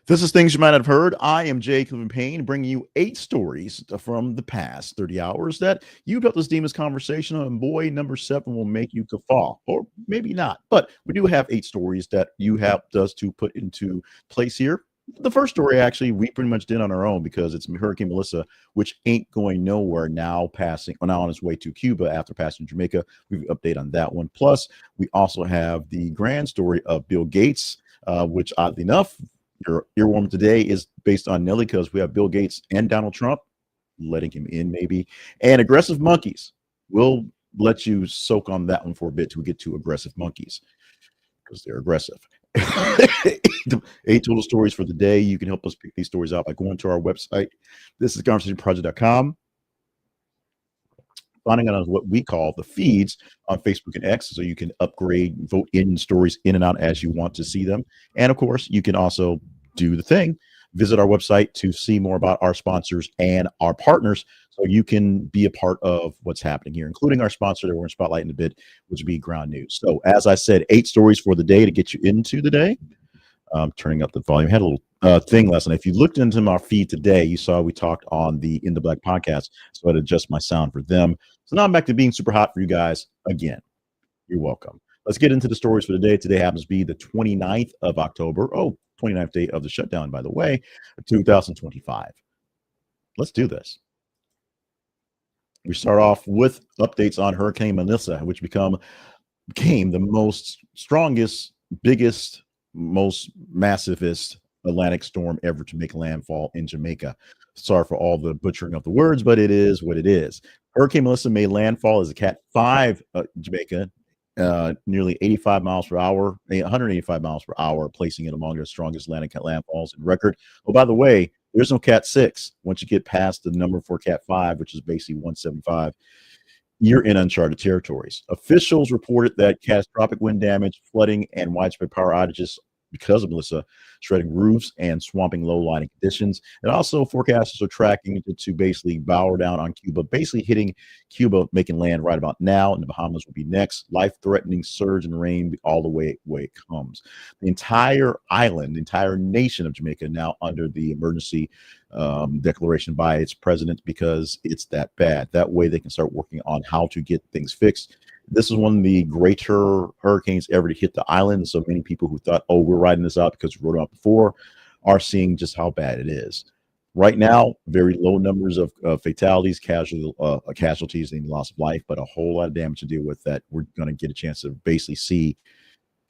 This is Things You Might Not Have Heard. I am Jay Cleveland Payne, bringing you 8 stories from the past 30 hours that you felt this deem as conversational, and boy, number 7 will make you guffaw, or maybe not. But we do have 8 stories that you helped us to put into place here. The first story, actually, we pretty much did on our own because it's Hurricane Melissa, which ain't going nowhere now, now on its way to Cuba after passing Jamaica. We have an update on that one. Plus, we also have the grand story of Bill Gates, which oddly enough, your earworm today is based on Nelly because we have Bill Gates and Donald Trump letting him in, maybe, and aggressive monkeys. We'll let you soak on that one for a bit till we get to aggressive monkeys because they're aggressive. 8 total stories for the day. You can help us pick these stories out by going to our website. This is conversationproject.com. Finding out what we call the feeds on Facebook and X, so you can upgrade, vote in stories in and out as you want to see them. And of course, you can also do the thing, visit our website to see more about our sponsors and our partners, so you can be a part of what's happening here, including our sponsor that we're in spotlight in a bit, which would be Ground News. So as I said, 8 stories for the day to get you into the day. Turning up the volume. I had a little thing last night. If you looked into my feed today, you saw we talked on the In the Black podcast, so I had to adjust my sound for them. So now I'm back to being super hot for you guys again. You're welcome. Let's get into the stories for the day. Today happens to be the 29th of October. 29th day of the shutdown, by the way, 2025. Let's do this. We start off with updates on Hurricane Melissa, which became the most strongest, biggest, most massivest Atlantic storm ever to make landfall in Jamaica. Sorry for all the butchering of the words, but it is what it is. Hurricane Melissa made landfall as a Cat 5 Jamaica, nearly 85 miles per hour, 185 miles per hour, placing it among the strongest Atlantic landfalls in record. Oh, by the way, there's no Cat 6. Once you get past the number for Cat 5, which is basically 175, you're in uncharted territories. Officials reported that catastrophic wind damage, flooding, and widespread power outages because of Melissa, shredding roofs and swamping low-lying conditions. And also, forecasters are tracking to basically bow down on Cuba, basically hitting Cuba, making land right about now, and the Bahamas will be next. Life-threatening surge in rain all the way it comes. The entire island, the entire nation of Jamaica now under the emergency declaration by its president because it's that bad. That way they can start working on how to get things fixed. This is one of the greater hurricanes ever to hit the island. So many people who thought, oh, we're riding this out because we wrote it out before, are seeing just how bad it is. Right now, very low numbers of fatalities, casualties, and loss of life, but a whole lot of damage to deal with that we're going to get a chance to basically see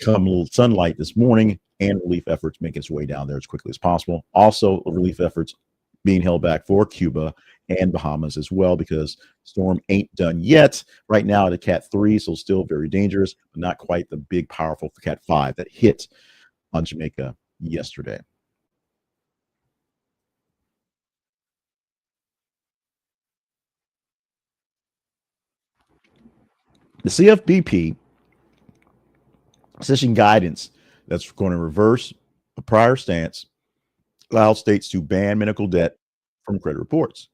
come a little sunlight this morning, and relief efforts making its way down there as quickly as possible. Also, relief efforts being held back for Cuba and Bahamas as well, because storm ain't done yet. Right now at a Cat 3, so still very dangerous, but not quite the big, powerful Cat 5 that hit on Jamaica yesterday. The CFBP session guidance that's going to reverse a prior stance allowed states to ban medical debt from credit reports,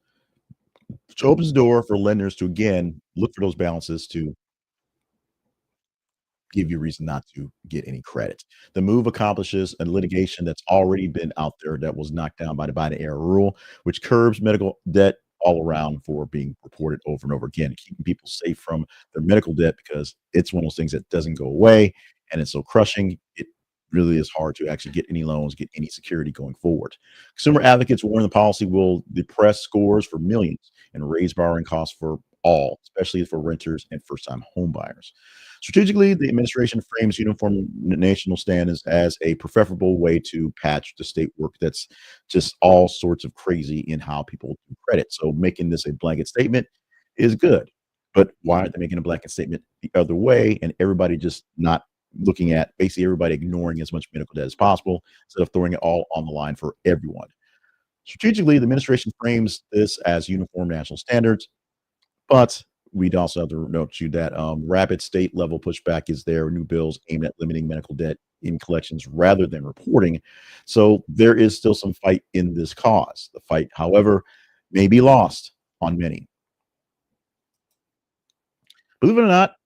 which opens the door for lenders to again look for those balances to give you a reason not to get any credit. The move accomplishes a litigation that's already been out there that was knocked down by the Biden era rule, which curbs medical debt all around for being reported over and over again, keeping people safe from their medical debt, because it's one of those things that doesn't go away and it's so crushing. It really is hard to actually get any loans, get any security going forward. Consumer advocates warn the policy will depress scores for millions and raise borrowing costs for all, especially for renters and first-time home buyers. Strategically, the administration frames uniform national standards as a preferable way to patch the state work that's just all sorts of crazy in how people do credit. So making this a blanket statement is good. But why aren't they making a blanket statement the other way, and everybody just not looking at basically everybody ignoring as much medical debt as possible instead of throwing it all on the line for everyone? Strategically, the administration frames this as uniform national standards, but we'd also have to note you that rapid state level pushback is there. New bills aimed at limiting medical debt in collections rather than reporting. So there is still some fight in this cause. The fight, however, may be lost on many. Believe it or not,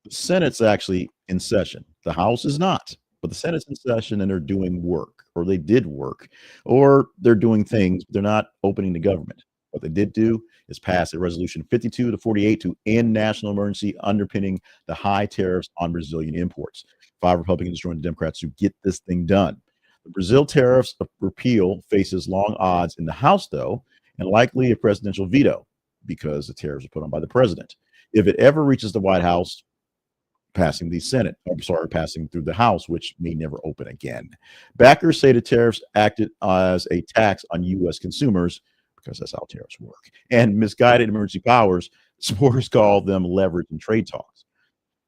the Senate's actually in session. The House is not, but the Senate's in session and they're doing work. or they did work, or they're doing things, but they're not opening the government. What they did do is pass a resolution 52 to 48 to end national emergency underpinning the high tariffs on Brazilian imports. 5 Republicans joined the Democrats to get this thing done. The Brazil tariffs repeal faces long odds in the House, though, and likely a presidential veto because the tariffs are put on by the president. If it ever reaches the White House, passing the Senate, I'm sorry, passing through the House, which may never open again. Backers say the tariffs acted as a tax on U.S. consumers because that's how tariffs work. And misguided emergency powers, supporters call them leverage in trade talks.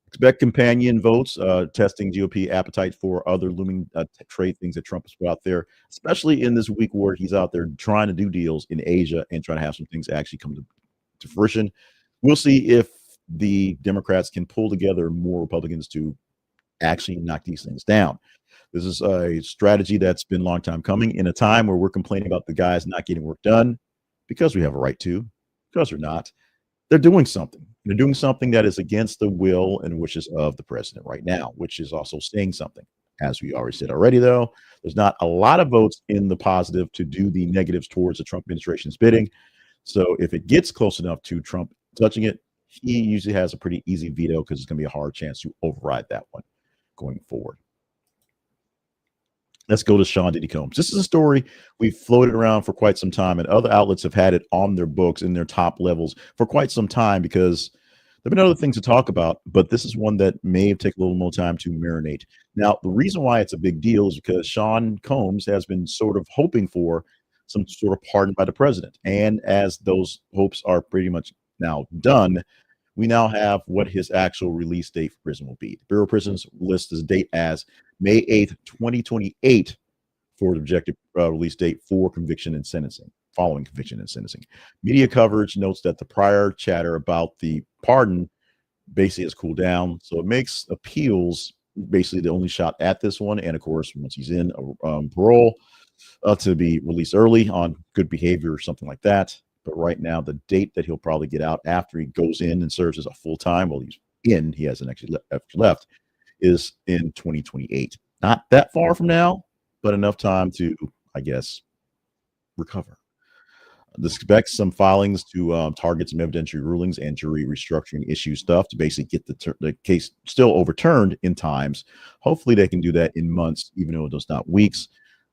Expect companion votes, testing GOP appetite for other looming trade things that Trump has put out there, especially in this week where he's out there trying to do deals in Asia and trying to have some things actually come to fruition. We'll see if the Democrats can pull together more Republicans to actually knock these things down. This is a strategy that's been a long time coming in a time where we're complaining about the guys not getting work done because we have a right to, because they're not. They're doing something. They're doing something that is against the will and wishes of the president right now, which is also saying something. As we already said already, though, there's not a lot of votes in the positive to do the negatives towards the Trump administration's bidding. So if it gets close enough to Trump touching it, he usually has a pretty easy veto because it's going to be a hard chance to override that one going forward. Let's go to Sean Diddy Combs. This is a story we've floated around for quite some time, and other outlets have had it on their books in their top levels for quite some time because there have been other things to talk about, but this is one that may take a little more time to marinate. Now, the reason why it's a big deal is because Sean Combs has been sort of hoping for some sort of pardon by the president. And as those hopes are pretty much now done, we now have what his actual release date for prison will be. The Bureau of Prisons lists his date as May 8th, 2028 for the projected release date for conviction and sentencing, following conviction and sentencing. Media coverage notes that the prior chatter about the pardon basically has cooled down, so it makes appeals basically the only shot at this one. And of course, once he's in parole, to be released early on good behavior or something like that. But right now, the date that he'll probably get out after he goes in and serves as a full time, well, he's in, he hasn't actually left, is in 2028. Not that far from now, but enough time to, I guess, recover. Expect some filings to target some evidentiary rulings and jury restructuring issue stuff to basically get the case still overturned in times. Hopefully, they can do that in months, even though it's not weeks.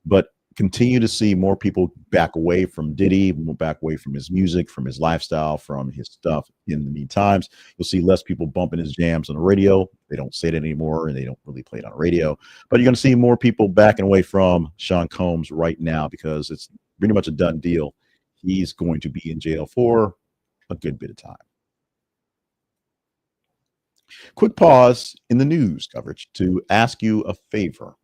But continue to see more people back away from Diddy, back away from his music, from his lifestyle, from his stuff. In the meantime, you'll see less people bumping his jams on the radio. They don't say it anymore, and they don't really play it on the radio. But you're going to see more people backing away from Sean Combs right now because it's pretty much a done deal. He's going to be in jail for a good bit of time. Quick pause in the news coverage to ask you a favor.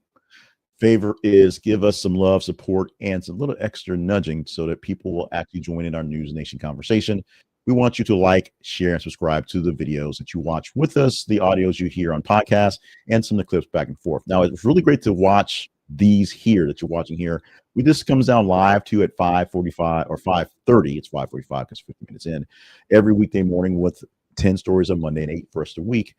Favor is give us some love, support, and some little extra nudging so that people will actually join in our News Nation conversation. We want you to like, share, and subscribe to the videos that you watch with us, the audios you hear on podcasts, and some of the clips back and forth. Now, it's really great to watch these here that you're watching here. This comes down live to at 5:45 or 5:30. It's 5:45 because 50 minutes in every weekday morning with 10 stories on Monday and 8 for us a week.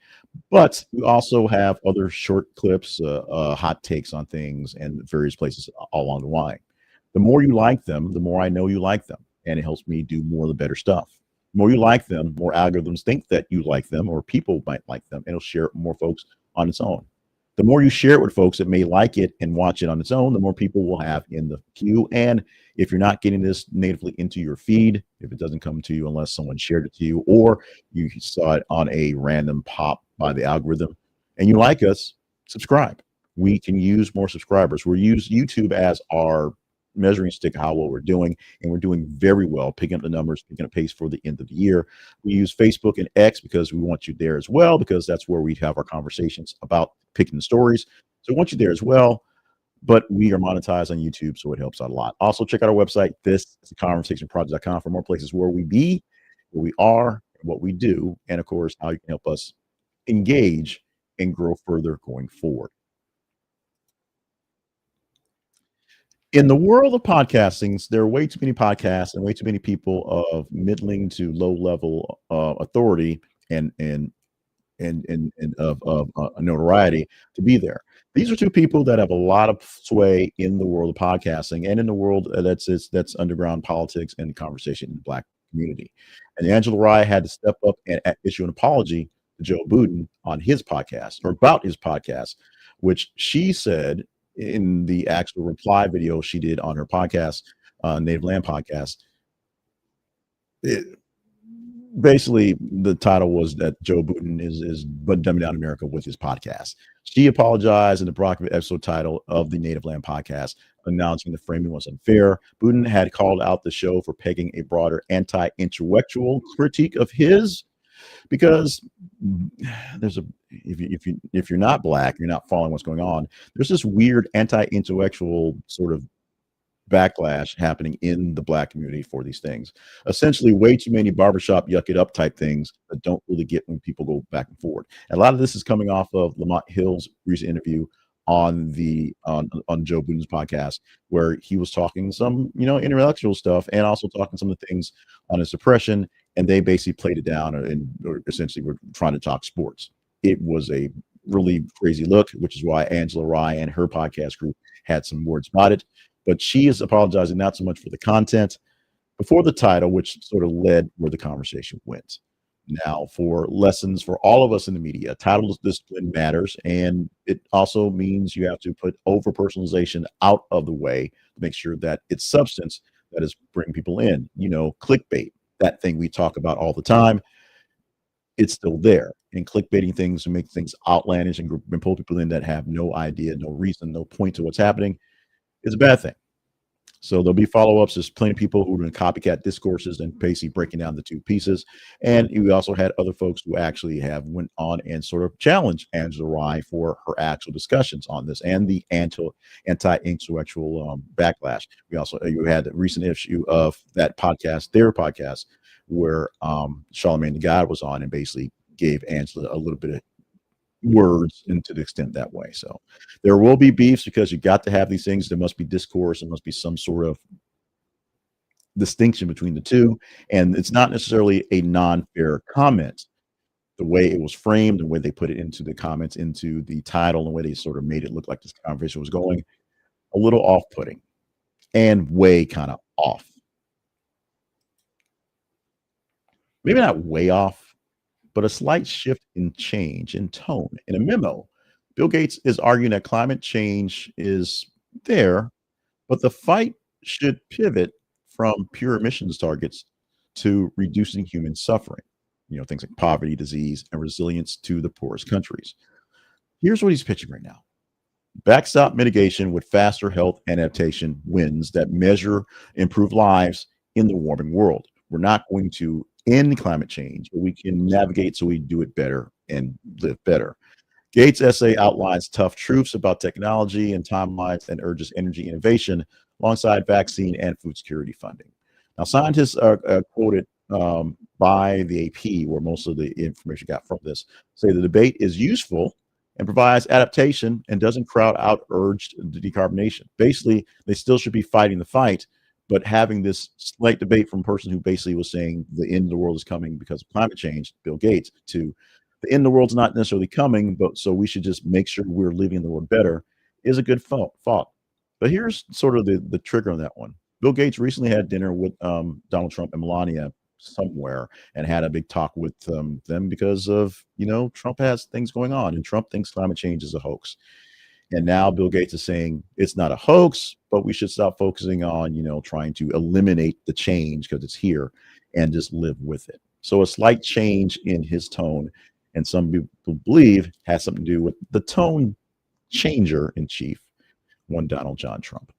But we also have other short clips, hot takes on things and various places all along the line. The more you like them, the more I know you like them. And it helps me do more of the better stuff. The more you like them, more algorithms think that you like them or people might like them. And it'll share it with more folks on its own. The more you share it with folks that may like it and watch it on its own, the more people will have in the queue. And if you're not getting this natively into your feed, if it doesn't come to you unless someone shared it to you, or you saw it on a random pop by the algorithm and you like us, subscribe. We can use more subscribers. We use YouTube as our measuring stick of how well we're doing, and we're doing very well, picking up the numbers, picking up pace for the end of the year. We use Facebook and X because we want you there as well, because that's where we have our conversations about picking the stories. So we want you there as well, but we are monetized on YouTube, so it helps out a lot. Also, check out our website. This is theconversationproject.com for more places where we be, where we are, what we do, and of course, how you can help us engage and grow further going forward. In the world of podcasting, there are way too many podcasts and way too many people of middling to low level authority and and of notoriety to be there. These are two people that have a lot of sway in the world of podcasting and in the world that's underground politics and conversation in the Black community. And Angela Rye had to step up and issue an apology to Joe Budden on his podcast or about his podcast, which she said in the actual reply video she did on her podcast, Native Land podcast. It, basically the title was that Joe Budden is but dumbing down America with his podcast. She apologized in the provocative episode title of the Native Land podcast, announcing the framing was unfair. Budden had called out the show for pegging a broader anti-intellectual critique of his, because there's a if you're not Black, you're not following what's going on. There's this weird anti-intellectual sort of backlash happening in the Black community for these things. Essentially, way too many barbershop yuck it up type things that don't really get when people go back and forward. And a lot of this is coming off of Lamont Hill's recent interview on the on Joe Budden's podcast, where he was talking some intellectual stuff and also talking some of the things on his suppression, and they basically played it down or essentially were trying to talk sports. It was a really crazy look, which is why Angela Rye and her podcast group had some words about it. But she is apologizing not so much for the content, but for the title, which sort of led where the conversation went. Now, for lessons for all of us in the media, title discipline matters, and it also means you have to put over personalization out of the way to make sure that it's substance that is bringing people in. Clickbait, that thing we talk about all the time, it's still there. And clickbaiting things to make things outlandish and pull people in that have no idea, no reason, no point to what's happening is a bad thing. So there'll be follow-ups. There's plenty of people who are doing copycat discourses and basically breaking down the two pieces. And we also had other folks who actually have went on and sort of challenged Angela Rye for her actual discussions on this and the anti-intellectual backlash. We also you had the recent issue of that podcast, their podcast, where Charlamagne the God was on and basically gave Angela a little bit of words into the extent that way. So there will be beefs because you got to have these things. There must be discourse. There must be some sort of distinction between the two. And it's not necessarily a non-fair comment. The way it was framed, the way they put it into the comments, into the title, the way they sort of made it look like this conversation was going, a little off-putting and way kind of off. Maybe not way off, but a slight shift in change in tone. In a memo, Bill Gates is arguing that climate change is there, but the fight should pivot from pure emissions targets to reducing human suffering, things like poverty, disease, and resilience to the poorest countries. Here's what he's pitching right now. Backstop mitigation with faster health adaptation wins that measure improved lives in the warming world. We're not going to end climate change, but we can navigate so we do it better and live better. Gates' essay outlines tough truths about technology and timelines and urges energy innovation alongside vaccine and food security funding. Now, scientists are quoted by the AP, where most of the information got from this, say the debate is useful and provides adaptation and doesn't crowd out urged decarbonation. Basically, they still should be fighting the fight, but having this slight debate from a person who basically was saying the end of the world is coming because of climate change, Bill Gates, to the end of the world's not necessarily coming, but so we should just make sure we're living the world better, is a good thought. But here's sort of the trigger on that one. Bill Gates recently had dinner with Donald Trump and Melania somewhere and had a big talk with them because of, Trump has things going on and Trump thinks climate change is a hoax. And now Bill Gates is saying it's not a hoax, but we should stop focusing on, trying to eliminate the change because it's here and just live with it. So a slight change in his tone, and some people believe has something to do with the tone changer in chief, one Donald John Trump.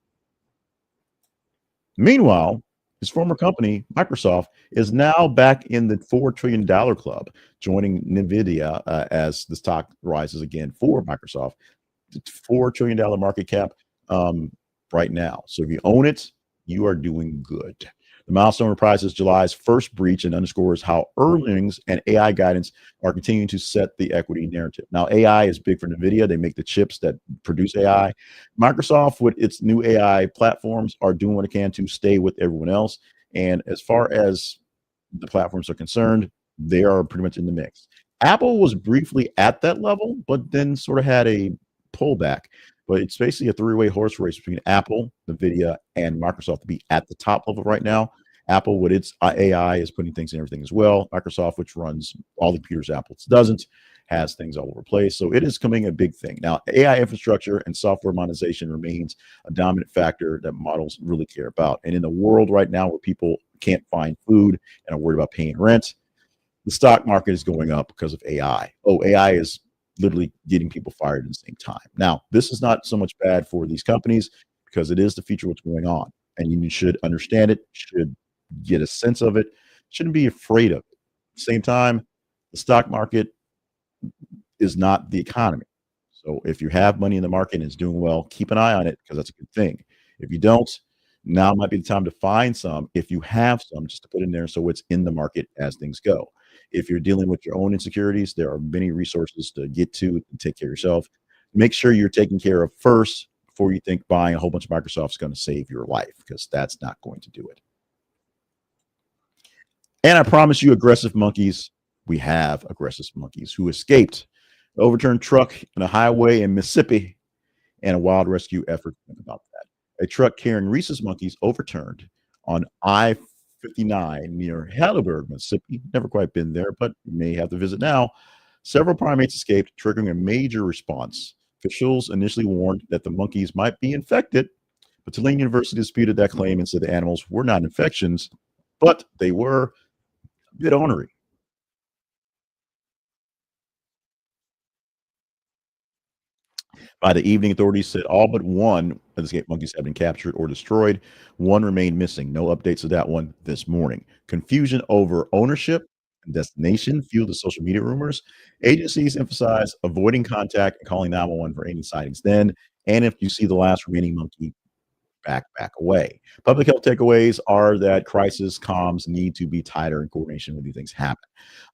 Meanwhile, his former company, Microsoft, is now back in the $4 trillion club, joining Nvidia as the stock rises again for Microsoft. $4 trillion market cap right now. So if you own it, you are doing good. The milestone reprises July's first breach and underscores how earnings and AI guidance are continuing to set the equity narrative. Now, AI is big for Nvidia. They make the chips that produce AI. Microsoft, with its new AI platforms, are doing what it can to stay with everyone else. And as far as the platforms are concerned, they are pretty much in the mix. Apple was briefly at that level, but then sort of had a pullback. But it's basically a three-way horse race between Apple, Nvidia, and Microsoft to be at the top level right now. Apple, with its AI, is putting things in everything as well. Microsoft, which runs all the computers Apple doesn't, has things all over the place. So it is coming a big thing. Now, AI infrastructure and software monetization remains a dominant factor that models really care about. And in the world right now where people can't find food and are worried about paying rent, the stock market is going up because of AI. Oh, AI is literally getting people fired at the same time. Now, this is not so much bad for these companies because it is the future of what's going on. And you should understand it, should get a sense of it, shouldn't be afraid of it. At the same time, the stock market is not the economy. So if you have money in the market and it's doing well, keep an eye on it because that's a good thing. If you don't, now might be the time to find some, if you have some, just to put in there so it's in the market as things go. If you're dealing with your own insecurities, there are many resources to get to and take care of yourself. Make sure you're taken care of first before you think buying a whole bunch of Microsoft is going to save your life, because that's not going to do it. And I promise you, aggressive monkeys, we have aggressive monkeys who escaped the overturned truck in a highway in Mississippi and a wild rescue effort. Think about that. A truck carrying rhesus monkeys overturned on I 59 near Heidelberg, Mississippi. Never quite been there, but you may have to visit now. Several primates escaped, triggering a major response. Officials initially warned that the monkeys might be infected, but Tulane University disputed that claim and said the animals were not infections, but they were a bit ornery. By the evening, authorities said all but one of the escaped monkeys had been captured or destroyed. One remained missing. No updates of that one this morning. Confusion over ownership and destination fueled the social media rumors. Agencies emphasize avoiding contact and calling 911 for any sightings then. And if you see the last remaining monkey, back away. Public health takeaways are that crisis comms need to be tighter in coordination when these things happen.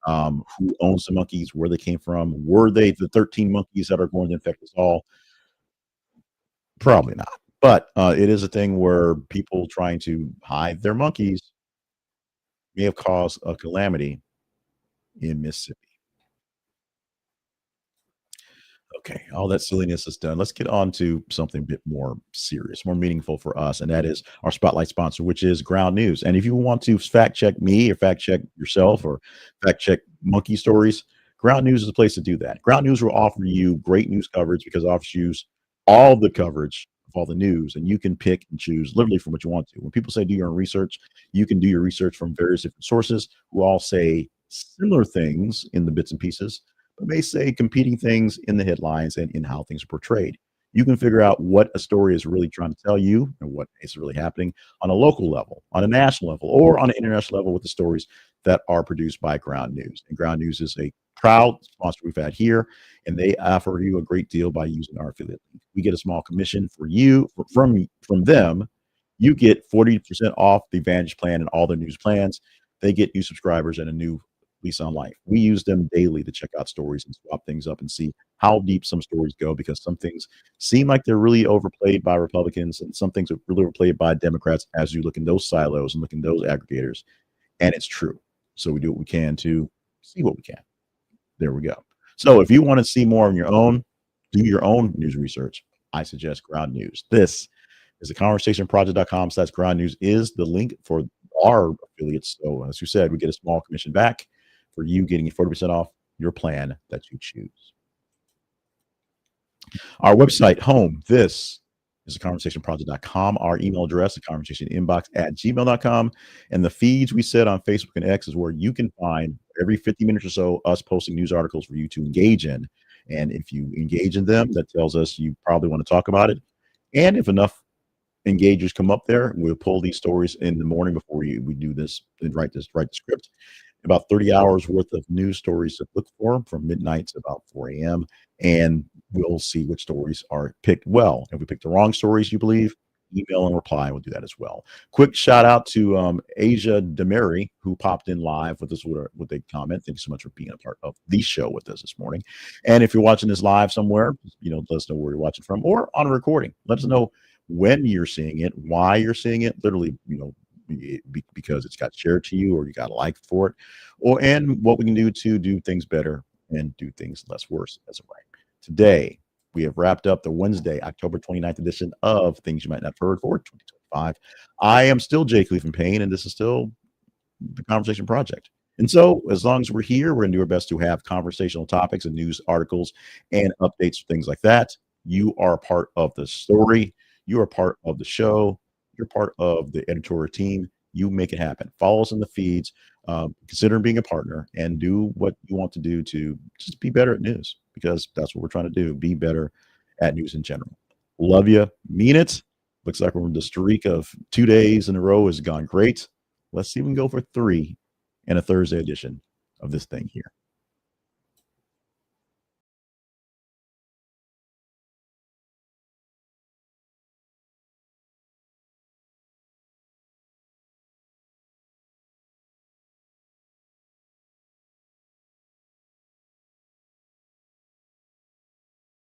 Who owns the monkeys? Where they came from? Were they the 13 monkeys that are going to infect us all? Probably not. But it is a thing where people trying to hide their monkeys may have caused a calamity in Mississippi. Okay, all that silliness is done. Let's get on to something a bit more serious, more meaningful for us, and that is our spotlight sponsor, which is Ground News. And if you want to fact check me or fact check yourself or fact check monkey stories, Ground News is a place to do that. Ground News will offer you great news coverage because it offers you all the coverage of all the news, and you can pick and choose literally from what you want to. When people say do your own research, you can do your research from various different sources who all say similar things in the bits and pieces, but may say competing things in the headlines and in how things are portrayed. You can figure out what a story is really trying to tell you and what is really happening on a local level, on a national level, or on an international level with the stories that are produced by Ground News. And Ground News is a proud sponsor we've had here, and they offer you a great deal by using our affiliate link. We get a small commission for you from them. You get 40% off the Advantage plan and all their news plans. They get new subscribers and a new lease on life. We use them daily to check out stories and swap things up and see how deep some stories go, because some things seem like they're really overplayed by Republicans and some things are really overplayed by Democrats as you look in those silos and look in those aggregators. And it's true. So we do what we can to see what we can. There we go. So if you want to see more on your own, do your own news research, I suggest Ground News. This is the conversationproject.com/. Ground News is the link for our affiliates. So as you said, we get a small commission back for you getting 40% off your plan that you choose. Our website, home, this is the conversationproject.com. Our email address, the conversationinbox@gmail.com. And the feeds we set on Facebook and X is where you can find every 50 minutes or so us posting news articles for you to engage in. And if you engage in them, that tells us you probably want to talk about it. And if enough engagers come up there, we'll pull these stories in the morning before we do this and write the script. About 30 hours worth of news stories to look for from midnight to about 4 a.m. And we'll see which stories are picked well. If we pick the wrong stories, you believe, email and reply. We'll do that as well. Quick shout out to Asia Demary, who popped in live with us with a comment. Thank you so much for being a part of the show with us this morning. And if you're watching this live somewhere, let us know where you're watching from, or on a recording. Let us know when you're seeing it, why you're seeing it. Literally, because it's got shared to you or you got a like for it, and what we can do to do things better and do things less worse as of right. Today, we have wrapped up the Wednesday, October 29th edition of Things You Might Not Have Heard for 2025. I am still Jake Lee from Payne, and this is still the Conversation Project. And so, as long as we're here, we're going to do our best to have conversational topics and news articles and updates, things like that. You are a part of the story. You are part of the show. You're part of the editorial team. You make it happen. Follow us in the feeds. Consider being a partner and do what you want to do to just be better at news, because that's what we're trying to do. Be better at news in general. Love you. Mean it. Looks like the streak of 2 days in a row has gone great. Let's see if we can go for 3 in a Thursday edition of this thing here.